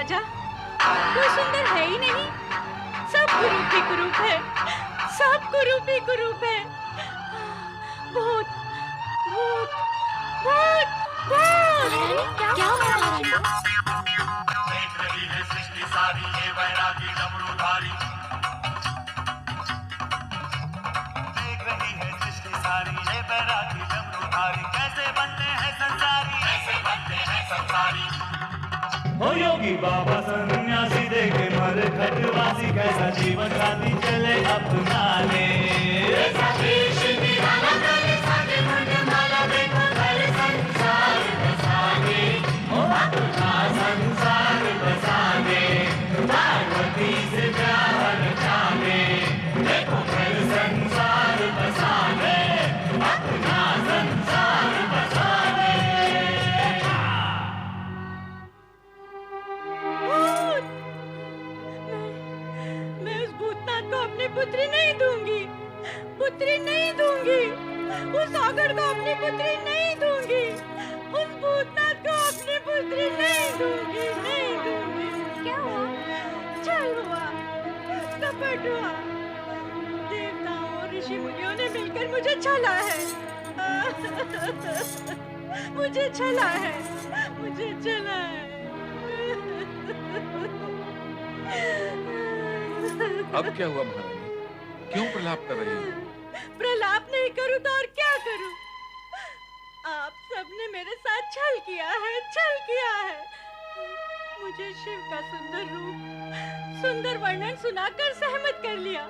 राजा, कोई सुंदर है ही नहीं। सब कुरूप ही कुरूप है, सब कुरूप ही कुरूप है। भूत भूत भूत भूत। क्या हुआ महारानी? देख रही है सृष्टि सारी ये वैरागी डमरूधारी। देख रही है सृष्टि सारी ये वैरागी डमरूधारी। कैसे बनते हैं संसारी, कैसे बनते हैं संसारी। हो योगी बाबा सन्यासी देखे मर घटवासी। कैसा जीवन साथी चले अपनाने। ऐसा देश दीवाना करे सागे मुंडमाला। देखो घर संसार बसाने, ओ अपना संसार बसाने। पार्वती से प्यार रचाने, देखो घर संसार बसाने, अपना संसार बसाने। मैं उस भूतनाथ को अपनी पुत्री नहीं दूंगी, पुत्री नहीं दूंगी। उस आगड़ को अपनी पुत्री नहीं दूंगी, उस भूतनाथ को अपनी पुत्री नहीं दूंगी, नहीं दूंगी। क्या हुआ? छल हुआ, कपट हुआ। देवताओं और ऋषि मुनियों ने मिलकर मुझे छला है। मुझे छला है, मुझे छला है। अब क्या हुआ महारानी? क्यों प्रलाप कर रही हो? प्रलाप नहीं करूं तो और क्या करूं? आप सबने मेरे साथ छल किया है, छल किया है। मुझे शिव का सुंदर रूप, सुंदर वर्णन सुनाकर सहमत कर लिया।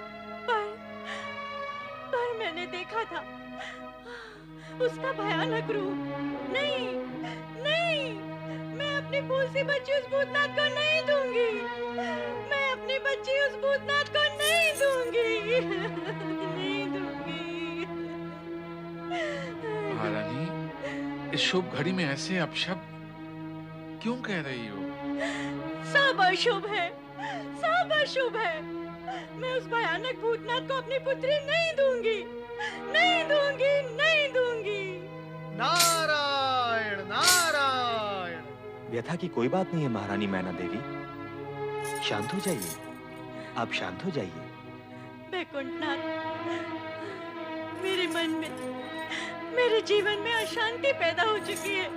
पर मैंने देखा था उसका भयानक रूप। नहीं, नहीं, मैं अपनी फूल सी बच्ची उस भूतनाथ को नहीं दूंगी। मैं अपनी बच्ची उस भूतनाथ को नहीं दूंगी, नहीं दूंगी। महारानी, इस शुभ घड़ी में ऐसे अपशब्द क्यों कह रही हो? सब अशुभ है, सब अशुभ है। मैं उस भयानक भूतनाथ को अपनी पुत्री नहीं दूंगी, नहीं दूंगी, नहीं दूंगी। नारायण नारायण। व्यथा की कोई बात नहीं है महारानी मैना देवी, शांत हो जाइए, आप शांत हो जाइए। वैकुंठनाथ, मेरे मन में, मेरे जीवन में अशांति पैदा हो चुकी है।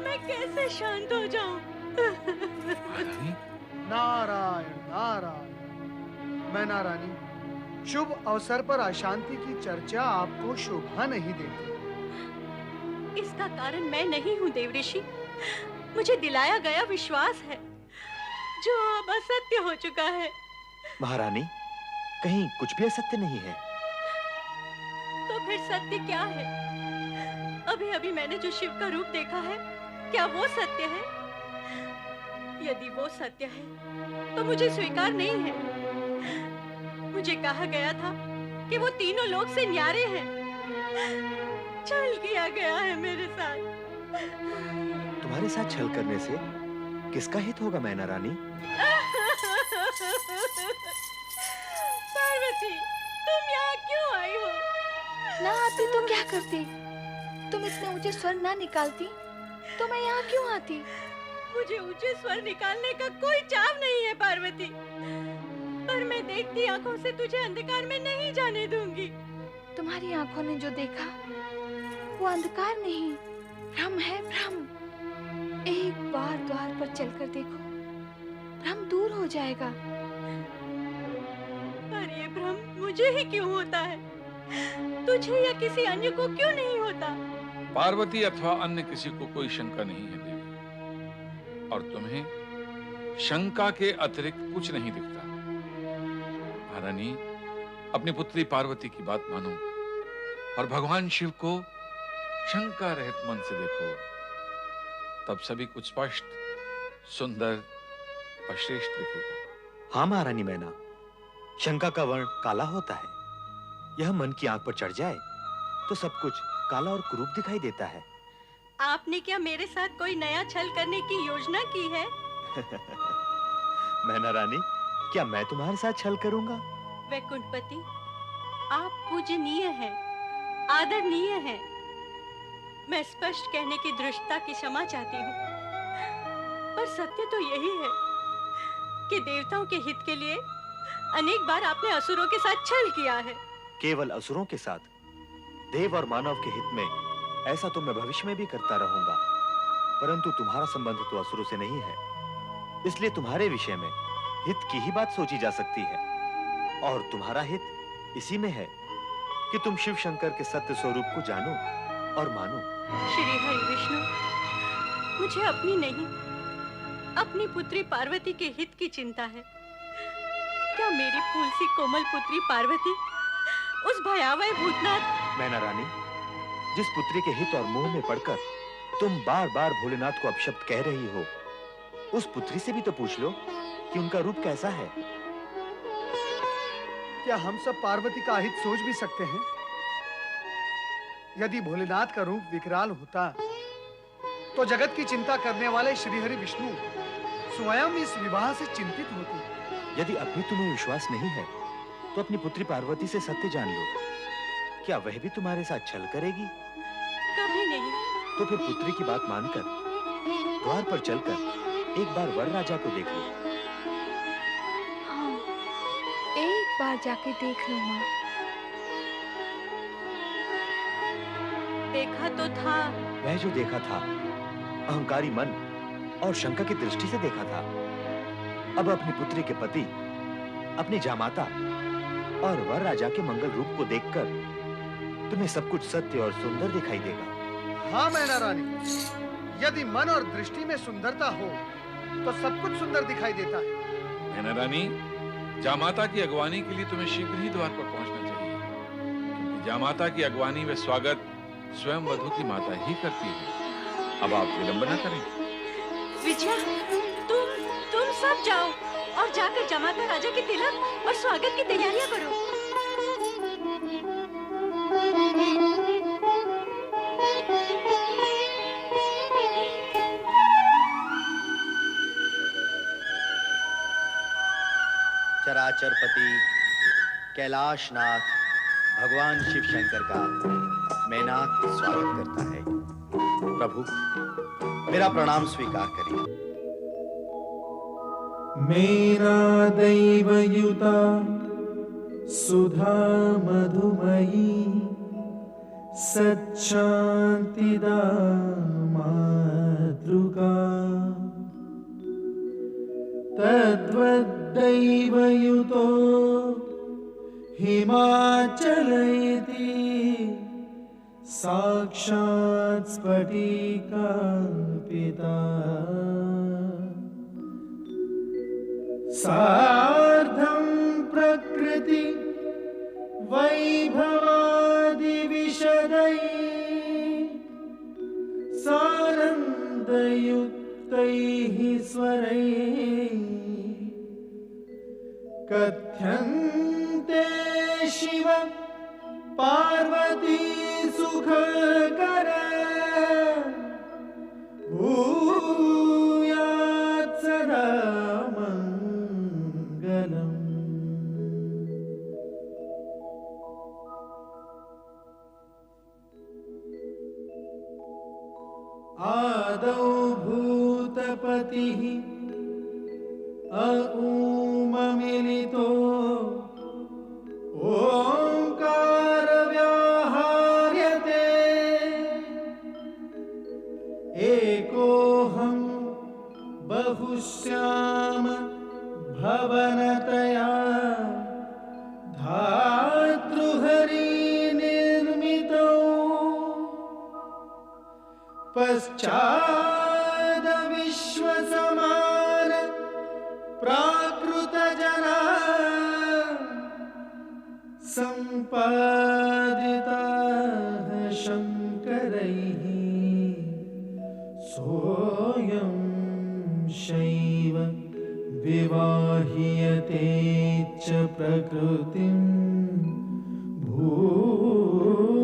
मैं कैसे शांत हो जाऊं? महारानी, नारायण नारायण। मैना रानी, शुभ अवसर पर अशांति की चर्चा आपको शोभा नहीं देती। इसका कारण मैं नहीं हूँ देवऋषि। मुझे दिलाया गया विश्वास है जो अब असत्य हो चुका है। महारानी, कहीं कुछ भी असत्य नहीं है। तो फिर सत्य क्या है? अभी अभी मैंने जो शिव का रूप देखा है, क्या वो सत्य है? यदि वो सत्य है तो मुझे स्वीकार नहीं है। मुझे कहा गया था कि वो तीनों लोक से न्यारे हैं। छल किया गया है मेरे साथ। तुम्हारे साथ छल करने से किसका हित होगा मैना रानी? पार्वती, तुम यहाँ क्यों आई हो? ना आती तो क्या करती? तुम इतने ऊंचे स्वर ना निकालती तो मैं यहाँ क्यों आती? मुझे ऊंचे स्वर निकालने का कोई चाव नहीं है पार्वती, पर मैं देखती आंखों से तुझे अंधकार में नहीं जाने दूंगी। तुम्हारी आंखों ने जो देखा वो अंधकार नहीं, भ्रम है, भ्रम। एक बार द्वार पर चलकर देखो, भ्रम दूर हो जाएगा। पर ये भ्रम मुझे ही क्यों होता है? तुझे या किसी अन्य को क्यों नहीं होता? पार्वती अथवा अन्य किसी को कोई शंका नहीं है देवी, और तुम्हें शंका के अतिरिक्त कुछ नहीं दिखता। महारानी, अपनी पुत्री पार्वती की बात मानो और भगवान शिव को शंका रहित मन से देखो, तब सभी कुछ स्पष्ट, सुंदर और श्रेष्ठ दिखेगा। हाँ महारानी मैना, शंका का वर्ण काला होता है। यह मन की आंख पर चढ़ जाए तो सब कुछ काला और कुरूप दिखाई देता है। आपने क्या मेरे साथ कोई नया छल करने की योजना की है? मैना रानी, क्या मैं तुम्हारे साथ छल करूंगा? वैकुंठपति, आप पूजनीय हैं, आदरणीय हैं। मैं स्पष्ट कहने की दृष्टता की क्षमा चाहती हूँ, पर सत्य तो यही है कि देवताओं के हित के लिए अनेक बार आपने असुरों के साथ छल किया है। केवल असुरों के साथ? देव और मानव के हित में ऐसा तो मैं भविष्य में भी करता रहूंगा, परंतु तुम्हारा संबंध तो असुरों से नहीं है, इसलिए तुम्हारे विषय में हित की ही बात सोची जा सकती है। और तुम्हारा हित इसी में है कि तुम शिव शंकर के सत्य स्वरूप को जानो और मानो। श्री हरि विष्णु, मुझे अपनी नहीं, अपनी पुत्री पार्वती के हित की चिंता है। क्या मेरी फूल सी कोमल पुत्री पार्वती उस भयावह भूतनाथ मैना रानी, जिस पुत्री के हित और मोह में पड़कर तुम बार बार भोलेनाथ को अपशब्द कह रही हो, उस पुत्री से भी तो पूछ लो कि उनका रूप कैसा है। क्या हम सब पार्वती का हित सोच भी सकते हैं? यदि भोलेनाथ का रूप विकराल होता तो जगत की चिंता करने वाले श्रीहरि विष्णु स्वयं इस विवाह से चिंतित होते। यदि अभी तुम्हें विश्वास नहीं है तो अपनी पुत्री पार्वती से सत्य जान लो। क्या वह भी तुम्हारे साथ छल करेगी? कभी नहीं। तो फिर पुत्री की बात मानकर द्वार पर चलकर एक बार वर राजा को देख लो। हाँ, एक बार जाके देख लो माँ। देखा तो था। वह जो देखा था अहंकारी मन और शंका की दृष्टि से देखा था। अब अपनी पुत्री के पति, अपनी जामाता और वर राजा के मंगल रूप को देखकर तुम्हें सब कुछ सत्य और सुंदर दिखाई देगा। हाँ मैना रानी, यदि मन और दृष्टि में सुंदरता हो तो सब कुछ सुंदर दिखाई देता है। मैना रानी, जामाता की अगवानी के लिए तुम्हें शीघ्र ही द्वार पर पहुंचना चाहिए, क्योंकि जामाता की अगवानी व स्वागत स्वयं वधू की माता ही करती है। अब आप विलंब न करें। विजया, तुम सब जाओ और जाकर जमाता राजा के तिलक और स्वागत की तैयारियां करो। चराचरपति कैलाशनाथ भगवान शिव शंकर का मैनाक स्वागत करता है। प्रभु, मेरा प्रणाम स्वीकार करिए। मेरा दैवयुता सुधा मधुमयी सच्शांतिदा मातृका तद्वद्दैवयुतो हिमाचलयति साक्षात् स्फटिकाङ्किता सार्धं प्रकृति वैभवादिविशदैः सानन्दयुक्तैः स्वरैः कथ्यन्ते शिव पार्वती सुखकर भूयात् सदा मङ्गलम्। आदौ भूतपतिः अऊममिलितो ओंकार व्याहार्यते एकोऽहं बहुश्याम भवनतया धातृहरि निर्मितो पश्चाद विश्वसमान प्राकृतजना सम्पादिताः शङ्करैः सोऽयं शैव विवाह्यते च प्रकृतिं भूयात्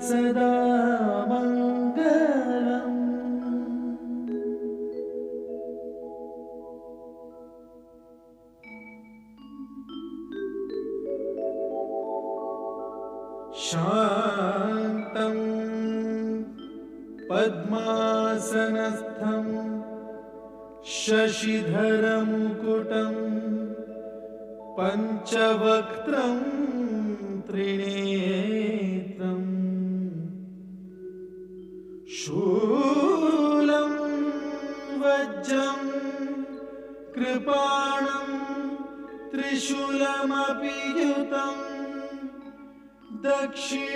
सदा मङ्गलम्। शान्तं पद्मासनस्थं शशिधरमुकुटं पञ्चवक्त्रं त्रिनेत्रम् शूलं वज्रं कृपाणं त्रिशूलमपि युतं दक्षिणागे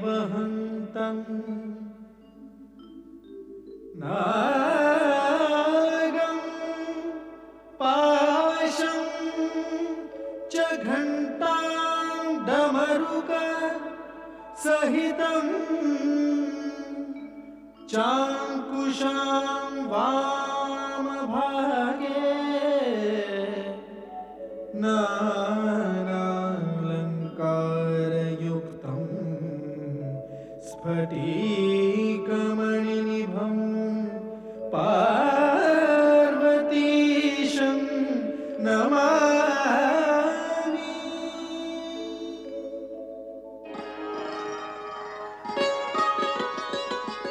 वहन्तम् नागं पाशं च घण्टां डमरुक सहितं चाङ्कुशां वामभागे नानालङ्कारयुक्तं स्फटिकमणिनिभं पार्वतीशं नमामि।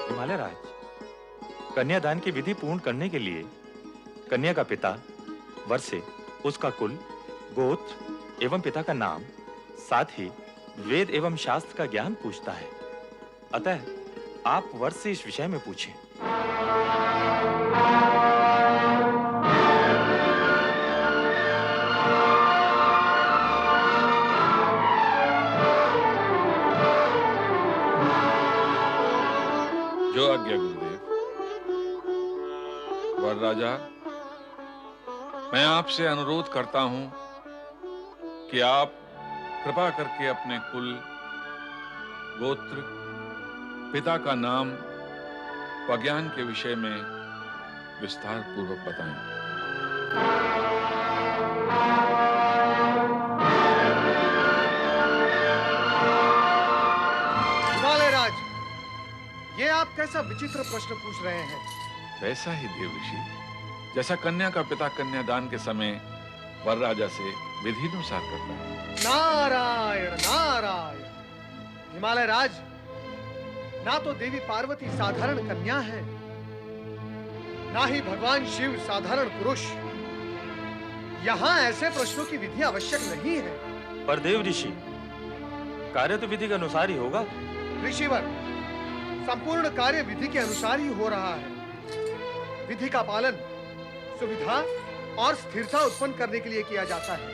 हिमालय राज, कन्यादान की विधि पूर्ण करने के लिए कन्या का पिता वर से उसका कुल, गोत्र एवं पिता का नाम, साथ ही वेद एवं शास्त्र का ज्ञान पूछता है। अतः आप वर से इस विषय में पूछें। जो आज्ञा गुरुदेव। वर राजा, मैं आपसे अनुरोध करता हूं कि आप कृपा करके अपने कुल, गोत्र, पिता का नाम व ज्ञान के विषय में विस्तार पूर्वक बताएं। हिमालय राज, ये आप कैसा विचित्र प्रश्न पूछ रहे हैं? वैसा ही देव ऋषि, जैसा कन्या का पिता कन्यादान के समय वर राजा से विधि अनुसार करता है। नारायण नारायण। हिमालय राज, ना तो देवी पार्वती साधारण कन्या है, ना ही भगवान शिव साधारण पुरुष। यहाँ ऐसे प्रश्नों की विधि आवश्यक नहीं है। पर देव ऋषि, कार्य तो विधि के अनुसार ही होगा। ऋषिवर, संपूर्ण कार्य विधि के अनुसार ही हो रहा है। विधि का पालन सुविधा और स्थिरता उत्पन्न करने के लिए किया जाता है,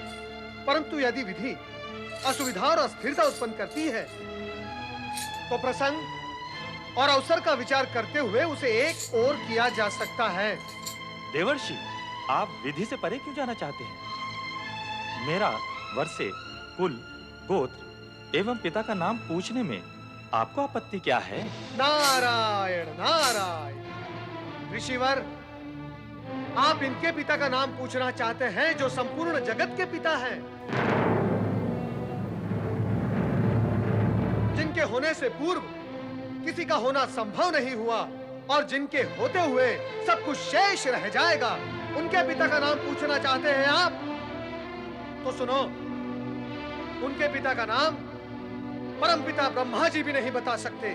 परंतु यदि विधि असुविधा और अस्थिरता उत्पन्न करती है तो प्रसंग और अवसर का विचार करते हुए उसे एक ओर किया जा सकता है। देवर्षि, आप विधि से परे क्यों जाना चाहते हैं? मेरा वर से कुल, गोत्र एवं पिता का नाम पूछने में आपको आपत्ति क्या है? नारायण नारायण। ऋषिवर, आप इनके पिता का नाम पूछना चाहते हैं जो संपूर्ण जगत के पिता हैं, जिनके होने से पूर्व किसी का होना संभव नहीं हुआ और जिनके होते हुए सब कुछ शेष रह जाएगा, उनके पिता का नाम पूछना चाहते हैं आप? तो सुनो, उनके पिता का नाम परमपिता ब्रह्मा जी भी नहीं बता सकते।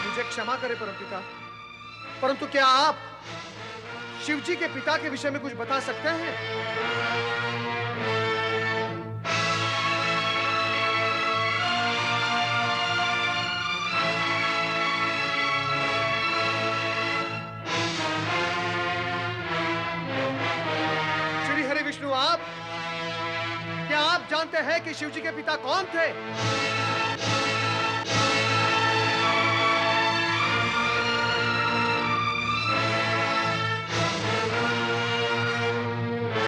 मुझे क्षमा करें परमपिता, परंतु क्या आप शिव जी के पिता के विषय में कुछ बता सकते हैं? श्री हरि विष्णु, आप क्या आप जानते हैं कि शिव जी के पिता कौन थे?